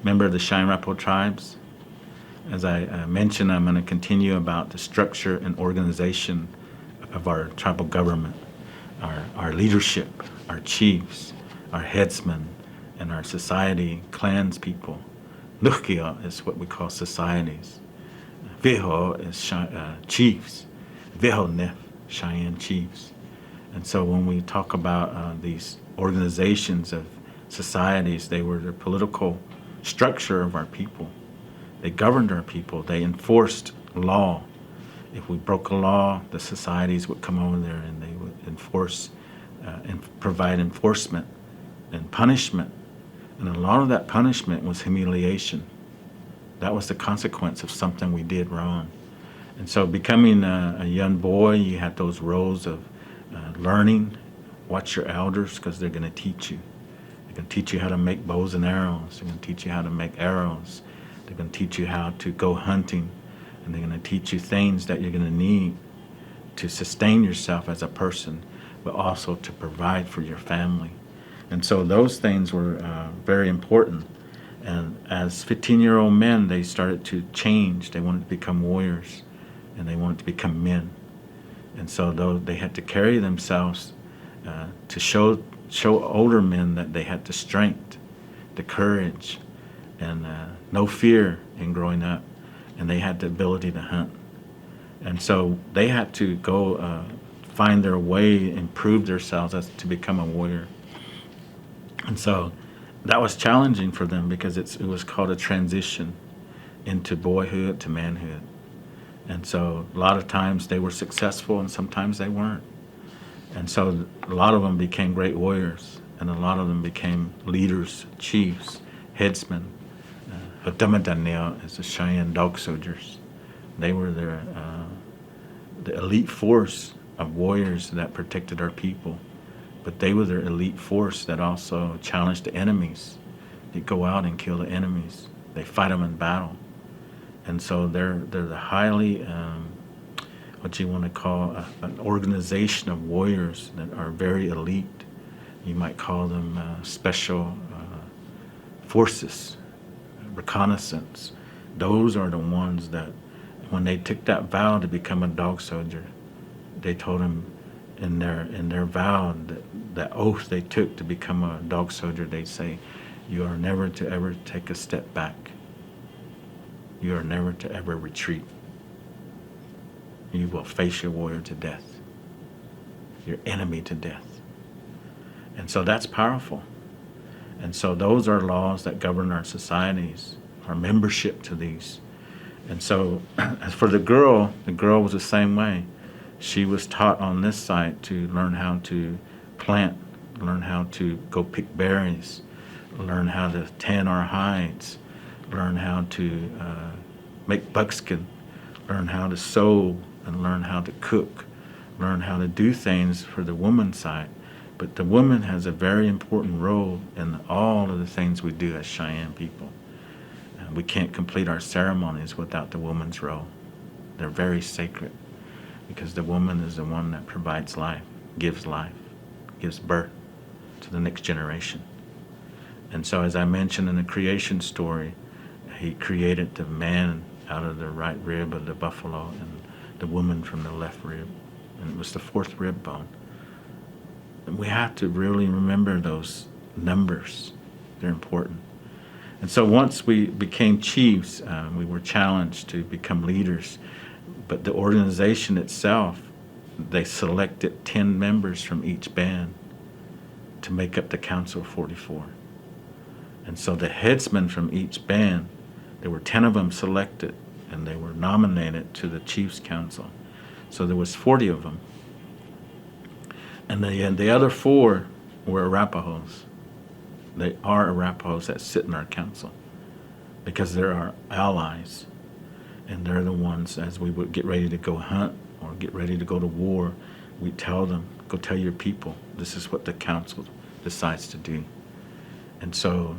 member of the Cheyenne and Arapaho Tribes. As I mentioned, I'm going to continue about the structure and organization of our tribal government, our leadership, our chiefs, our headsmen, and our society, clans people. Nukia is what we call societies. Viho is chiefs. Viho Nef, Cheyenne chiefs. And so when we talk about these organizations of societies, they were the political structure of our people. They governed our people. They enforced law. If we broke a law, the societies would come over there and they would enforce and provide enforcement and punishment. And a lot of that punishment was humiliation. That was the consequence of something we did wrong. And so becoming a young boy, you had those roles of learning. Watch your elders because they're going to teach you. They're going to teach you how to make bows and arrows. They're going to teach you how to make arrows. They're going to teach you how to go hunting. And they're going to teach you things that you're going to need to sustain yourself as a person, but also to provide for your family. And so those things were very important. And as 15-year-old men, they started to change. They wanted to become warriors, and they wanted to become men. And so they had to carry themselves to show older men that they had the strength, the courage, and no fear in growing up. And they had the ability to hunt. And so they had to go find their way and prove themselves as to become a warrior. And so that was challenging for them because it was called a transition into boyhood to manhood. And so a lot of times they were successful and sometimes they weren't. And so a lot of them became great warriors, and a lot of them became leaders, chiefs, headsmen. Hotamadaneo is the Cheyenne dog soldiers. They were the elite force of warriors that protected our people. But they were their elite force that also challenged the enemies. They go out and kill the enemies. They fight them in battle. And so they're the highly, what you want to call an organization of warriors that are very elite. You might call them special forces, reconnaissance. Those are the ones that, when they took that vow to become a dog soldier, they told them in their vow, that oath they took to become a dog soldier, they'd say, you are never to ever take a step back. You are never to ever retreat. You will face your warrior to death, your enemy to death. And so that's powerful. And so those are laws that govern our societies, our membership to these. And so as for the girl was the same way. She was taught on this side to learn how to plant, learn how to go pick berries, learn how to tan our hides, learn how to make buckskin, learn how to sew, and learn how to cook, learn how to do things for the woman's side. But the woman has a very important role in all of the things we do as Cheyenne people. We can't complete our ceremonies without the woman's role. They're very sacred because the woman is the one that provides life, gives birth to the next generation. And so as I mentioned in the creation story, he created the man out of the right rib of the buffalo and the woman from the left rib. And it was the fourth rib bone. And we have to really remember those numbers. They're important. And so once we became chiefs, we were challenged to become leaders. But the organization itself, they selected 10 members from each band to make up the Council of 44. And so the headsmen from each band, there were 10 of them selected, and they were nominated to the Chiefs Council. So there was 40 of them. And the other 4 were Arapahoes. They are Arapahoes that sit in our council because they're our allies. And they're the ones, as we would get ready to go hunt or get ready to go to war, we tell them, go tell your people, this is what the council decides to do. And so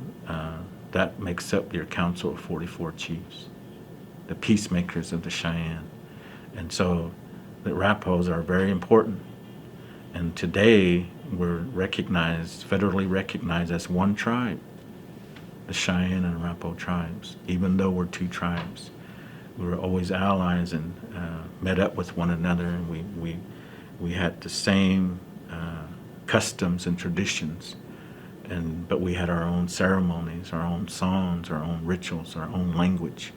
that makes up your council of 44 chiefs, the peacemakers of the Cheyenne. And so the Arapahoes are very important. And today we're recognized, federally recognized as one tribe, the the Cheyenne and Arapaho tribes. Even though we're two tribes, we were always allies and met up with one another, and we had the same customs and traditions, but we had our own ceremonies, our own songs, our own rituals, our own language.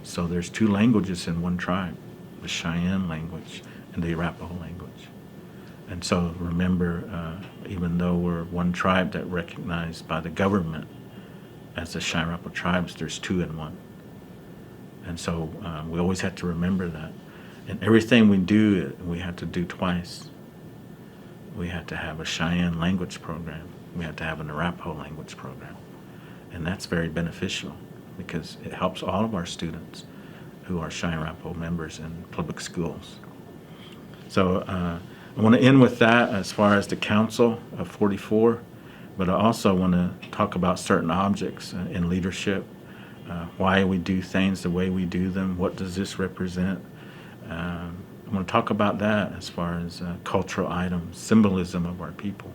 So there's two languages in one tribe, the Cheyenne language and the Arapaho language. And so remember, even though we're one tribe that recognized by the government as the Cheyenne and Arapaho tribes, there's two in one. And so we always have to remember that. And everything we do, we have to do twice. We have to have a Cheyenne language program. We have to have an Arapaho language program. And that's very beneficial because it helps all of our students who are Cheyenne and Arapaho members in public schools. So I want to end with that as far as the Council of 44, but I also want to talk about certain objects in leadership, why we do things the way we do them, what does this represent. I want to talk about that as far as cultural items, symbolism of our people.